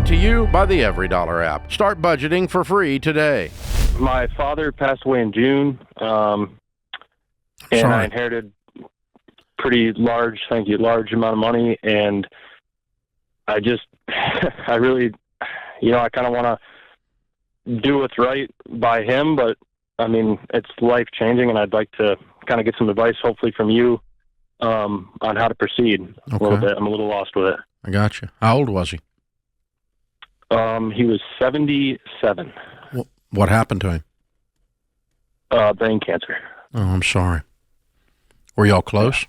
Brought to you by the Every Dollar app. Start budgeting for free today. My father passed away in June, and I inherited pretty large amount of money, and I really, I kind of want to do what's right by him, but I mean, it's life-changing, and I'd like to kind of get some advice, hopefully from you, on how to proceed a little bit. I'm a little lost with it. I got you. How old was he? He was 77. What happened to him? Brain cancer. Oh, I'm sorry. Were y'all close?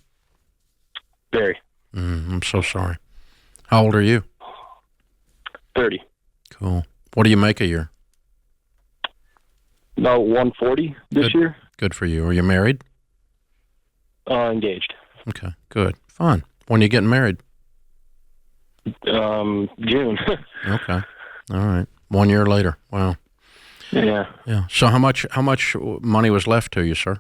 Very. I'm so sorry. How old are you? 30. Cool. What do you make a year? About 140 this year. Good for you. Are you married? Engaged. Okay, good. Fun. When are you getting married? June. Okay. All right. 1 year later. Wow. Yeah. Yeah. So how much money was left to you, sir?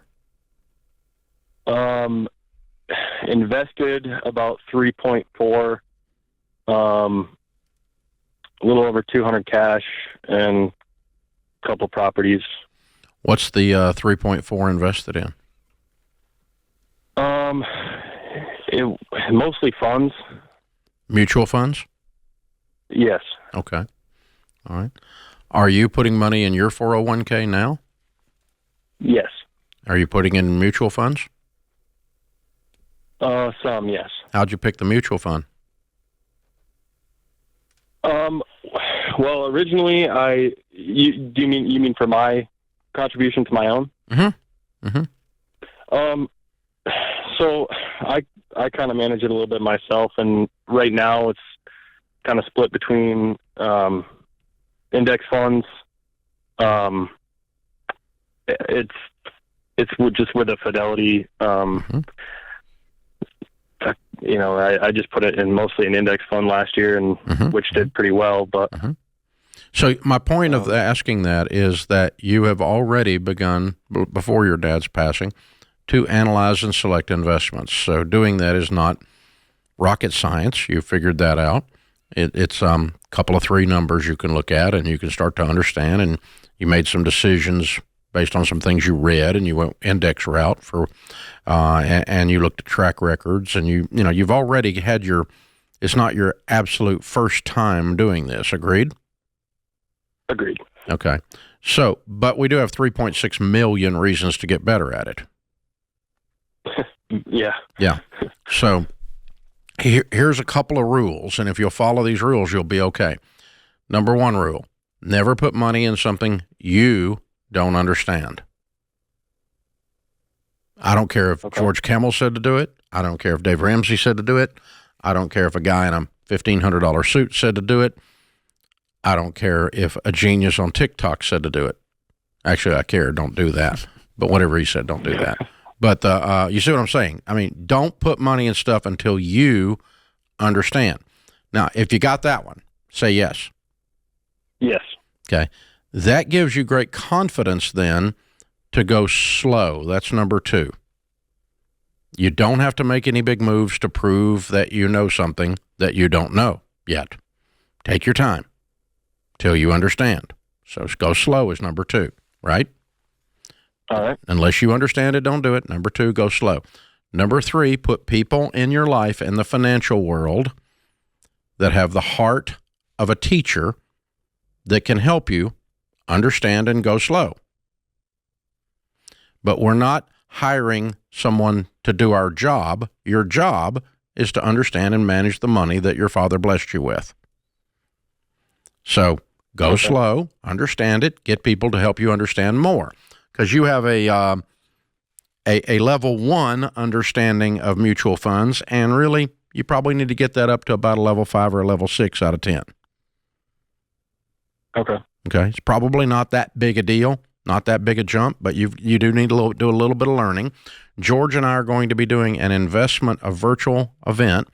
Invested about 3.4, a little over 200 cash and a couple properties. What's the 3.4 invested in? Mostly funds. Mutual funds? Yes. Okay. All right. Are you putting money in your 401k now? Yes. Are you putting in mutual funds? Some, yes. How'd you pick the mutual fund? Well, originally, you mean for my contribution to my own? Mm-hmm. Mm-hmm. So I kind of manage it a little bit myself, and right now it's kind of split between index funds. It's just with a Fidelity. I just put it in mostly an index fund last year, and which did pretty well. But so my point of asking that is that you have already begun before your dad's passing to analyze and select investments. So doing that is not rocket science. You figured that out. It's a couple of three numbers you can look at, and you can start to understand. And you made some decisions based on some things you read, and you went index route for, and you looked at track records, and you've already had it's not your absolute first time doing this. Agreed? Agreed. Okay. So, but we do have 3.6 million reasons to get better at it. Yeah. Yeah. So here's a couple of rules, and if you'll follow these rules, you'll be okay. Number one rule, never put money in something you don't understand. I don't care if George Kamel said to do it. I don't care if Dave Ramsey said to do it. I don't care if a guy in a $1,500 suit said to do it. I don't care if a genius on TikTok said to do it. Actually, I care. Don't do that. But whatever he said, don't do that. But you see what I'm saying? I mean, don't put money in stuff until you understand. Now, if you got that one, say yes. Yes. Okay. That gives you great confidence then to go slow. That's number two. You don't have to make any big moves to prove that you know something that you don't know yet. Take your time till you understand. So go slow is number two, right? All right. Unless you understand it, don't do it. Number two, go slow. Number three, put people in your life in the financial world that have the heart of a teacher that can help you understand and go slow. But we're not hiring someone to do our job. Your job is to understand and manage the money that your father blessed you with. So go slow, understand it, get people to help you understand more. Because you have a level 1 understanding of mutual funds, and really, you probably need to get that up to about a level 5 or a level 6 out of 10. Okay. Okay. It's probably not that big a deal, not that big a jump, but you do need to do a little bit of learning. George and I are going to be doing a virtual event,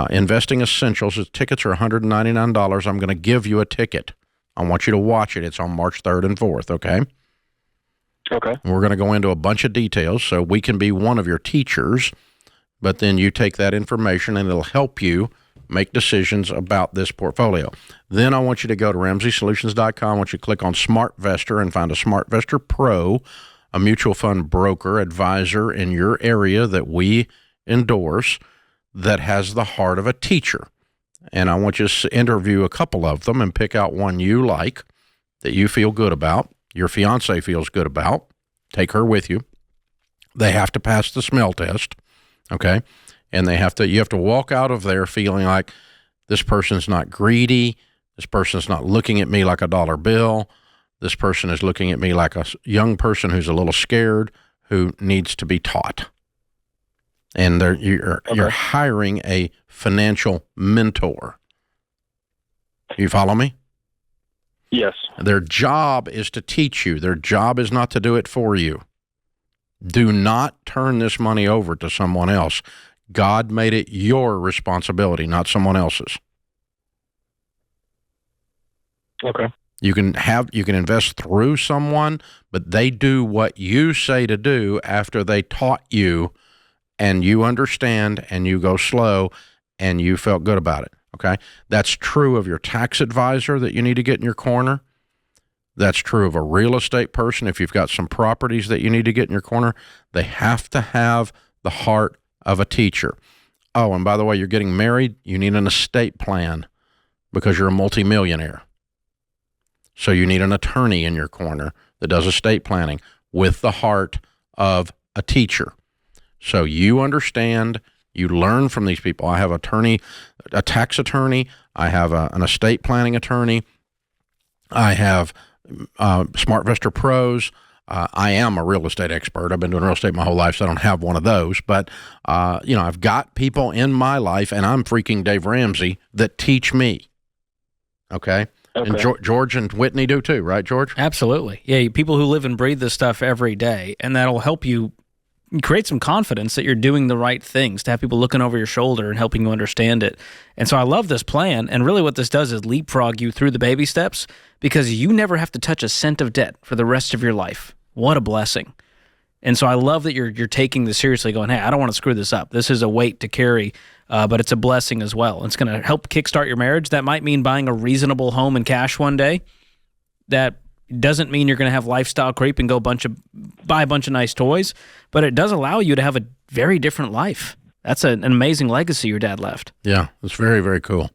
Investing Essentials. The tickets are $199. I'm going to give you a ticket. I want you to watch it. It's on March 3rd and 4th, okay? Okay. We're going to go into a bunch of details so we can be one of your teachers, but then you take that information and it'll help you make decisions about this portfolio. Then I want you to go to RamseySolutions.com. I want you to click on SmartVestor and find a SmartVestor Pro, a mutual fund broker, advisor in your area that we endorse that has the heart of a teacher. And I want you to interview a couple of them and pick out one you like, that you feel good about, your fiance feels good about. Take her with you. They have to pass the smell test, okay? And you have to walk out of there feeling like this person's not greedy, this person's not looking at me like a dollar bill, this person is looking at me like a young person who's a little scared, who needs to be taught. And you're hiring a financial mentor. You follow me? Yes. Their job is to teach you. Their job is not to do it for you. Do not turn this money over to someone else. God made it your responsibility, not someone else's. Okay. You can invest through someone, but they do what you say to do after they taught you, and you understand, and you go slow, and you felt good about it. Okay? That's true of your tax advisor that you need to get in your corner. That's true of a real estate person. If you've got some properties that you need to get in your corner, they have to have the heart of a teacher. Oh, and by the way, you're getting married, you need an estate plan because you're a multimillionaire. So you need an attorney in your corner that does estate planning with the heart of a teacher. So you understand, you learn from these people. I have a tax attorney. I have an estate planning attorney. I have SmartVestor Pros. I am a real estate expert. I've been doing real estate my whole life, so I don't have one of those. But, I've got people in my life, and I'm freaking Dave Ramsey, that teach me. Okay? And George and Whitney do too, right, George? Absolutely. Yeah, people who live and breathe this stuff every day, and that'll help you create some confidence that you're doing the right things, to have people looking over your shoulder and helping you understand it. And so I love this plan, and really what this does is leapfrog you through the baby steps, because you never have to touch a cent of debt for the rest of your life. What a blessing. And so I love that you're taking this seriously, going, hey, I don't want to screw this up. This is a weight to carry, but it's a blessing as well. It's going to help kickstart your marriage. That might mean buying a reasonable home in cash one day. That doesn't mean you're going to have lifestyle creep and buy a bunch of nice toys, but it does allow you to have a very different life. That's an amazing legacy your dad left. Yeah, it's very, very cool.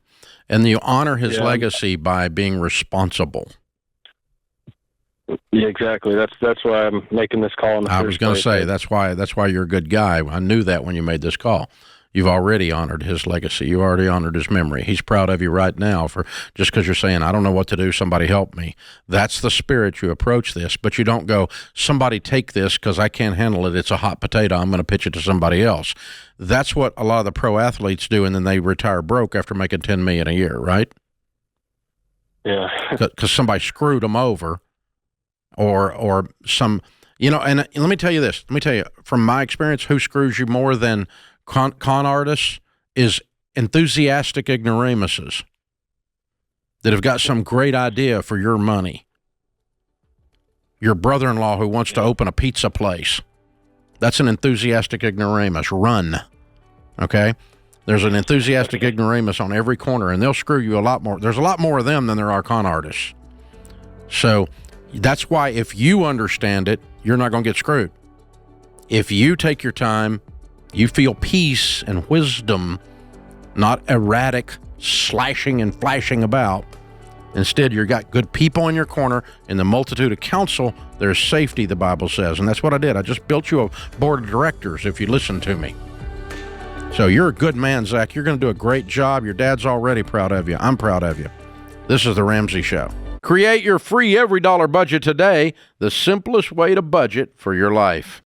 And you honor his legacy by being responsible. Yeah, exactly. That's why I'm making this call in the first place. I was going to say, that's why you're a good guy. I knew that when you made this call. You've already honored his legacy. You already honored his memory. He's proud of you right now for just because you're saying, I don't know what to do, somebody help me. That's the spirit you approach this, but you don't go, somebody take this because I can't handle it. It's a hot potato. I'm going to pitch it to somebody else. That's what a lot of the pro athletes do, and then they retire broke after making $10 million a year, right? Yeah. Because somebody screwed them over, or some, and let me tell you this. Let me tell you, from my experience, who screws you more than con artists is enthusiastic ignoramuses that have got some great idea for your money. Your brother-in-law who wants to open a pizza place. That's an enthusiastic ignoramus. Run. Okay? There's an enthusiastic ignoramus on every corner, and they'll screw you a lot more. There's a lot more of them than there are con artists. So that's why if you understand it, you're not going to get screwed. If you take your time, you feel peace and wisdom, not erratic slashing and flashing about. Instead, you've got good people in your corner. In the multitude of counsel, there's safety, the Bible says. And that's what I did. I just built you a board of directors if you listen to me. So you're a good man, Zach. You're going to do a great job. Your dad's already proud of you. I'm proud of you. This is The Ramsey Show. Create your free every dollar budget today, the simplest way to budget for your life.